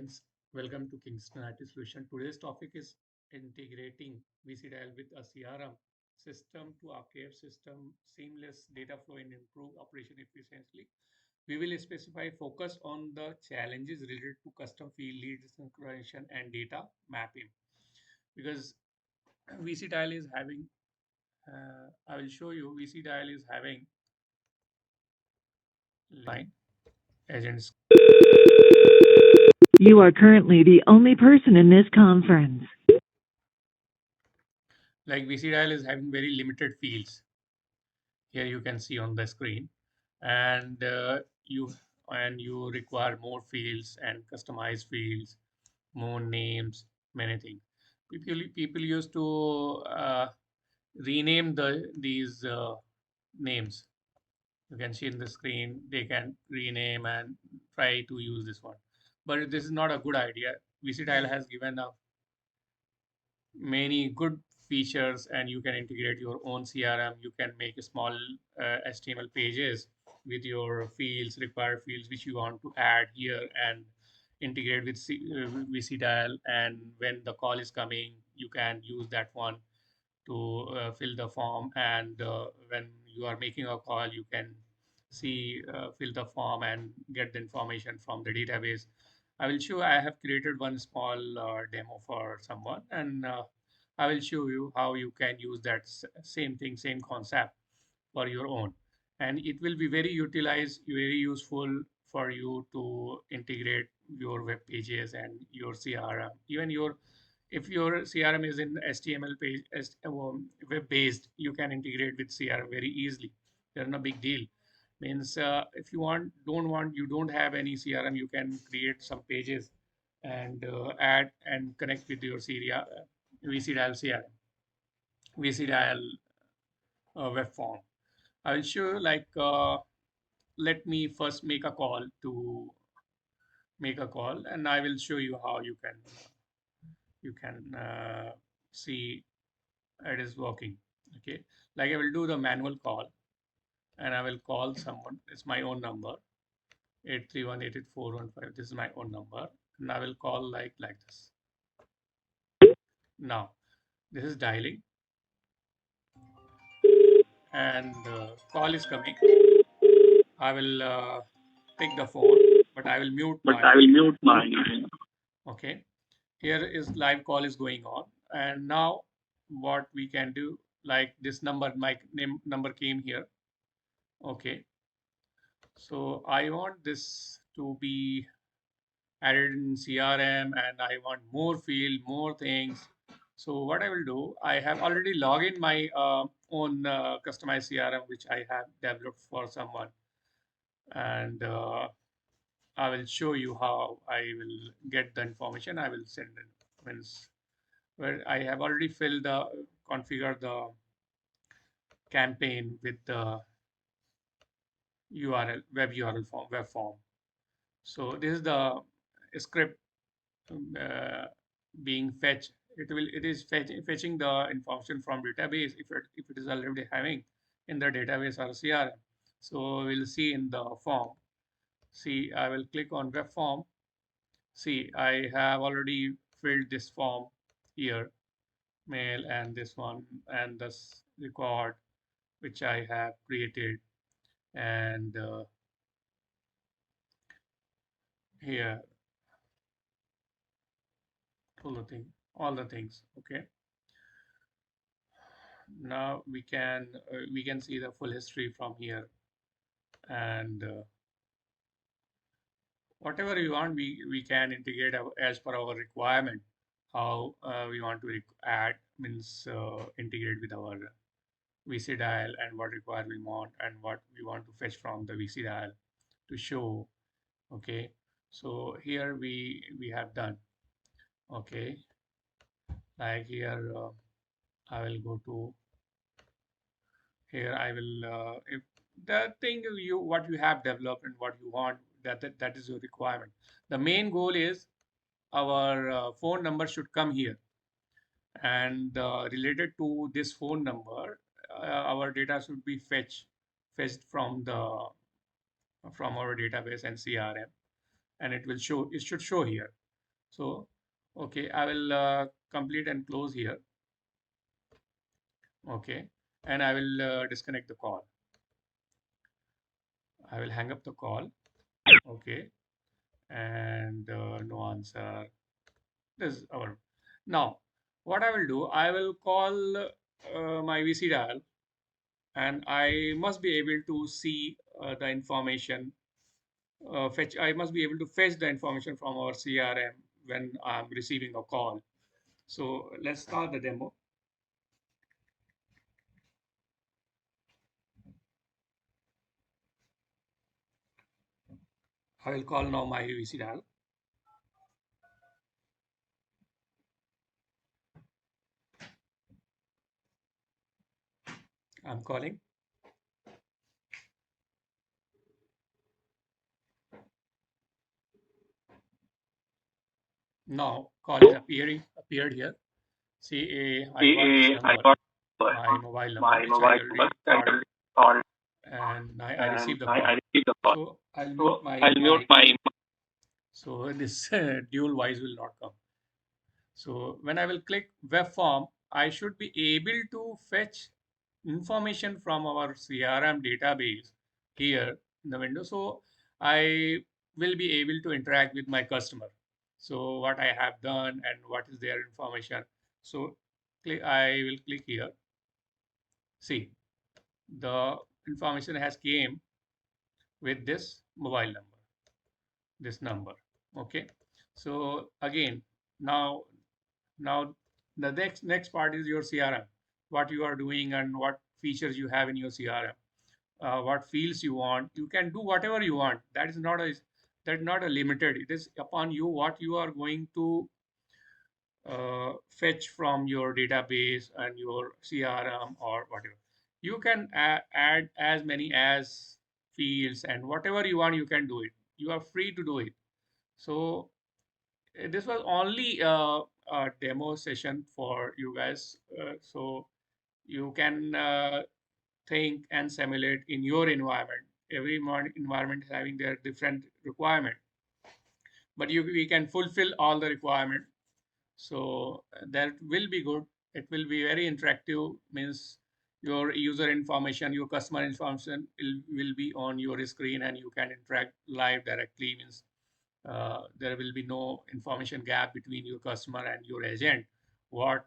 friends, welcome to Kingston IT Solution. Today's topic is integrating VICIdial with a CRM system to archive system, seamless data flow and improve operation efficiently. We will specify focus on the challenges related to custom field lead synchronization and data mapping because VICIdial is having, I will show you VICIdial is having line agents. You are currently the only person in this conference. Like VICIdial is having very limited fields. Here you can see on the screen, and you require more fields and customized fields, more names, many things. People used to rename these names. You can see in the screen they can rename and try to use this one, but this is not a good idea. VCTile has given a many good features, and you can integrate your own CRM. You can make a small HTML pages with your fields, required fields which you want to add here, and integrate with VCDial. And when the call is coming, you can use that one to fill the form. And when you are making a call, you can see fill the form and get the information from the database. I will show. I have created one small demo for someone, and I will show you how you can use that same thing, same concept for your own, and it will be very utilized, very useful for you to integrate your web pages and your CRM. Even your if your CRM is in HTML page as web based, you can integrate with CRM very easily. There's no big deal. Means if you you don't have any CRM, you can create some pages and add and connect with your CRM, VCDial CRM, VCDial web form. I will show you like let me first make a call, and I will show you how you can see it is working. Okay, like I will do the manual call, and I will call someone. It's my own number, 831884115. This is my own number, and I will call like this. Now this is dialing, and the call is coming. I will pick the phone, but I will mute but my. I will mute my. Okay, here is live call is going on, and now what we can do, like this number, my name number came here. Okay, so I want this to be added in CRM, and I want more field, more things. So what I will do, I have already logged in my own customized CRM, which I have developed for someone, and I will show you how I will get the information. I will send it means where I have already filled the configured the campaign with the URL web URL form web form. So this is the script uh, being fetched. Fetching the information from database if it is already having in the database or CRM. So we'll see in the form. See, I will click on web form. See, I have already filled this form here, mail and this one and this record which I have created, and here all the things. Okay, now we can see the full history from here, and whatever we want, we can integrate as per our requirement. How we want to add means integrate with our VC dial, and what require we want, and what we want to fetch from the VC dial to show. Okay, so here we have done. Okay, like here I will go to here. I will if the thing you what you have developed and what you want, that is your requirement. The main goal is our phone number should come here, and related to this phone number, our data should be fetched from our database and CRM, and it should show here. So, okay, I will complete and close here. Okay, and I will disconnect the call. I will hang up the call. Okay, and no answer. This is our. Now, what I will do, I will call my VC dial, and I must be able to see the information. Fetch. I must be able to fetch the information from our CRM when I'm receiving a call. So let's start the demo. I will call now my VC dial. I'm calling. Now call is appeared here. See, I got this I number, got my mobile number, my which I mobile already number that called, I called and I and received the I call. received the call. So I'll mute So my I'll mute mic, my so this dual voice will not come. So when I will click web form, I should be able to fetch information from our CRM database here in the window. So I will be able to interact with my customer. So what I have done and what is their information. So I will click here. See, the information has came with this mobile number, this number. Okay. So again, now now the next part is your CRM, what you are doing and what features you have in your CRM, what fields you want. You can do whatever you want. That is not a limited. It is upon you what you are going to fetch from your database and your CRM or whatever. You can add as many as fields and whatever you want. You can do it. You are free to do it. So this was only a demo session for you guys, so you can think and simulate in your environment. Every environment is having their different requirement, but we can fulfill all the requirement. So that will be good. It will be very interactive. Means your user information, your customer information will be on your screen, and you can interact live directly. Means there will be no information gap between your customer and your agent, what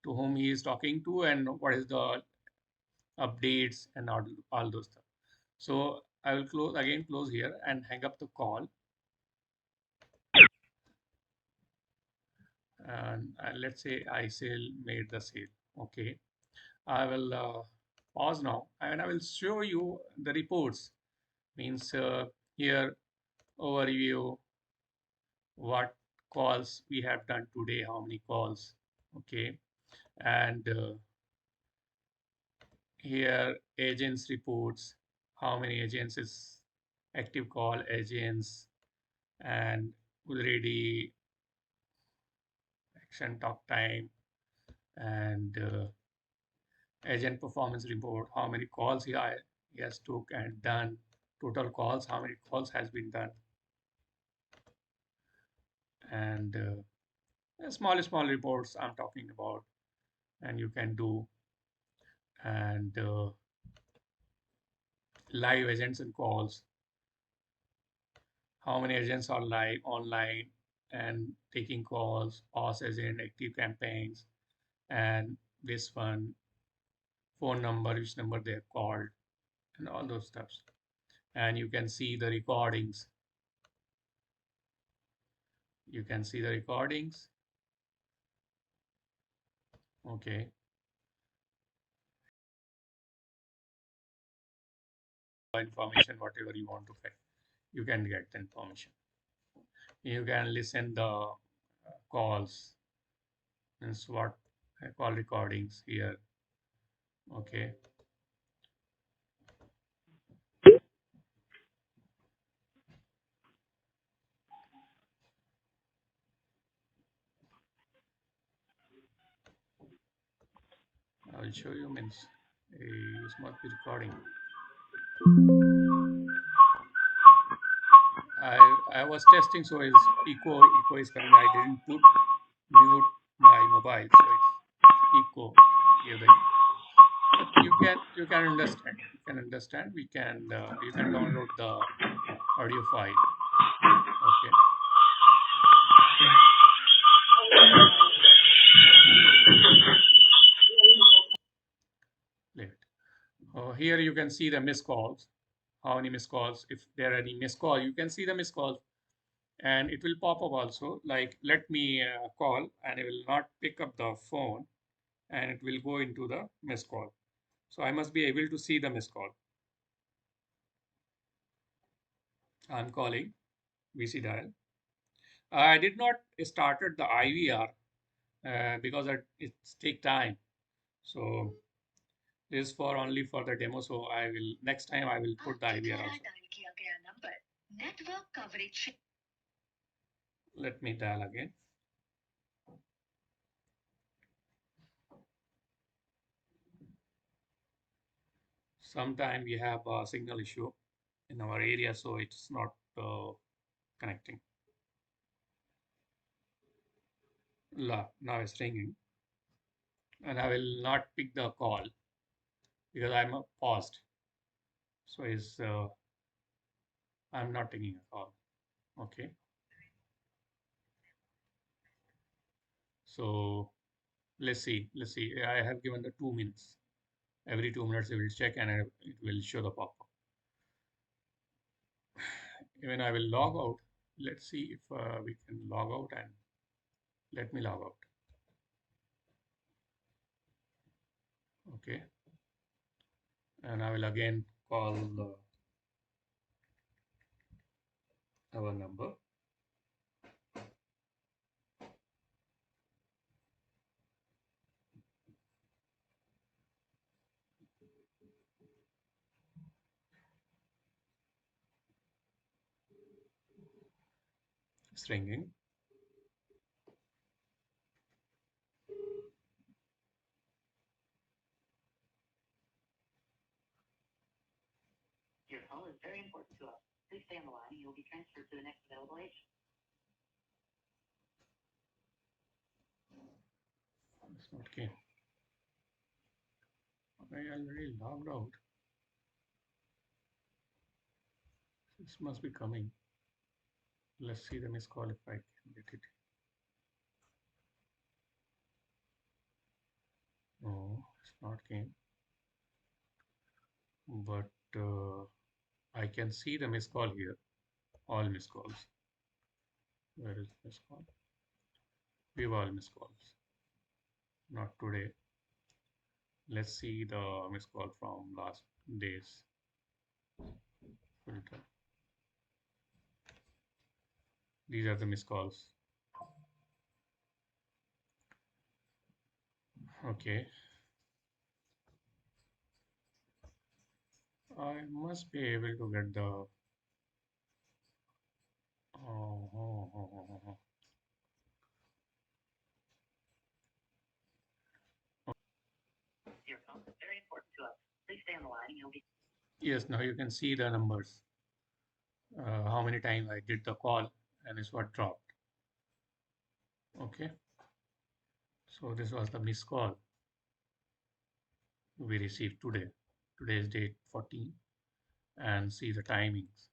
to whom he is talking to and what is the updates and all those stuff. So I will close here and hang up the call, and let's say I made the sale. Okay, I will pause now and I will show you the reports. Means here overview, what calls we have done today, how many calls. Okay, and here agents reports, how many agents is active call agents, and already action talk time, and agent performance report, how many calls he has took and done, total calls, how many calls has been done, and small reports I'm talking about, and you can do, and live agents and calls, how many agents are live online and taking calls, pause agent, active campaigns, and this one, phone number, which number they have called, and all those stuffs. And you can see the recordings. You can see the recordings. Okay. Information, whatever you want to get, you can get the information. You can listen the calls, means what I call recordings here. Okay. I will show you, means you must be recording. I I was testing, so is echo is coming. I didn't put mute my mobile, so it's echo. Give the echo. But you can understand. You can understand. We can you can download the audio file. Okay. Leave it. Here you can see the missed calls. How many missed calls? If there are any missed call, you can see the missed calls, and it will pop up also. Like let me call, and it will not pick up the phone, and it will go into the missed call. So I must be able to see the missed call. I'm calling VICIdial. I did not started the IVR because it's take time. So this is for only for the demo. So I will next time I will put the IVR also. Let me dial again. Sometime we have a signal issue in our area, so it's not connecting. Now it's ringing, and I will not pick the call because I'm paused. So is I'm not taking a call. Okay. So let's see. Let's see. I have given the 2 minutes. Every 2 minutes, it will check and it will show the pop-up. Even I will log out. Let's see if we can log out, and let me log out. Okay. And I will again call our number. It's ringing. Your call is very important to us. Please stay on the line and you will be transferred to the next available agent. It's not okay. I already logged out. This must be coming. Let's see the missed call if I can get it. No, it's not came. But I can see the missed call here. All missed calls. Where is the missed call? View all missed calls. Not today. Let's see the missed call from last days. Filter. These are the missed calls. Okay. I must be able to get the. Oh. Your call is very important to us. Please stay on the line and you'll be. Yes, now you can see the numbers. How many times I did the call, and it's what dropped. Okay. So this was the missed call we received today. Today's date 14, and see the timings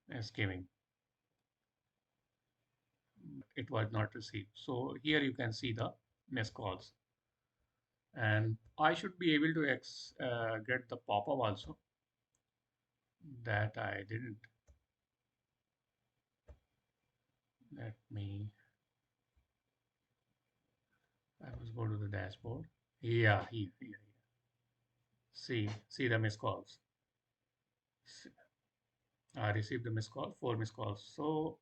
is giving. It was not received. So here you can see the missed calls, and I should be able to get the pop-up also. That I didn't. Let me. I must go to the dashboard. Yeah, here. See the missed calls. I received the missed call, 4 missed calls. So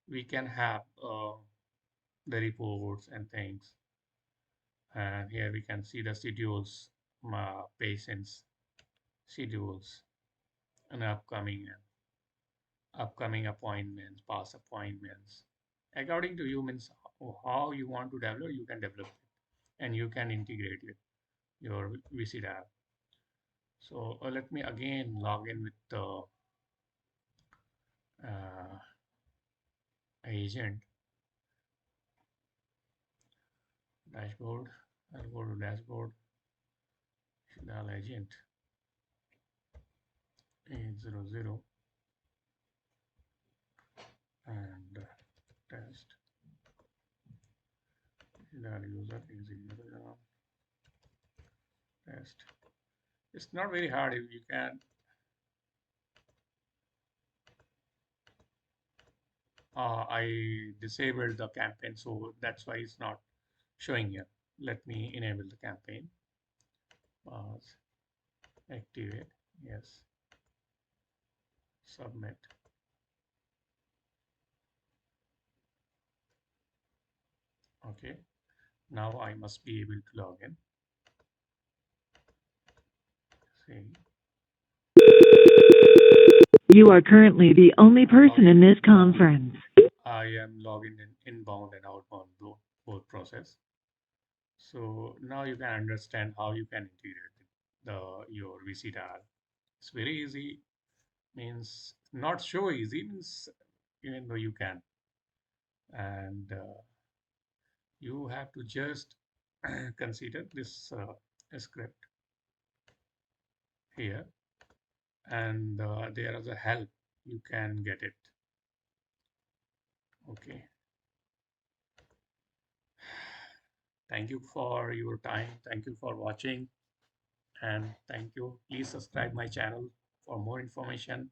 we can have the reports and things. And here we can see the schedules, patients, schedules, and upcoming appointments, past appointments. According to you, means how you want to develop, you can develop it, and you can integrate it your visit app. So let me again log in with uh, agent dashboard. I'll go to dashboard, VICIdial agent 800 and test VICIdial user 800 test. It's not very hard if you can. I disabled the campaign, so that's why it's not showing here. Let me enable the campaign. Pause, activate, yes, submit. Okay, now I must be able to log in. See, You are currently the only person in this conference. I am logging in inbound and outbound both process. So now you can understand how you can integrate your VCDAL. It's very easy, means not so easy, means even though you can. And you have to just consider this script here, and there is a help, you can get it. Okay. Thank you for your time. Thank you for watching. And thank you. Please subscribe my channel for more information.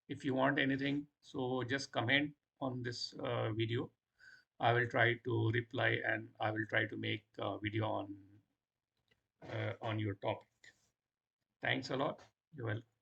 If you want anything, so just comment on this video. I will try to reply, and I will try to make a video on your topic. Thanks a lot. You're welcome.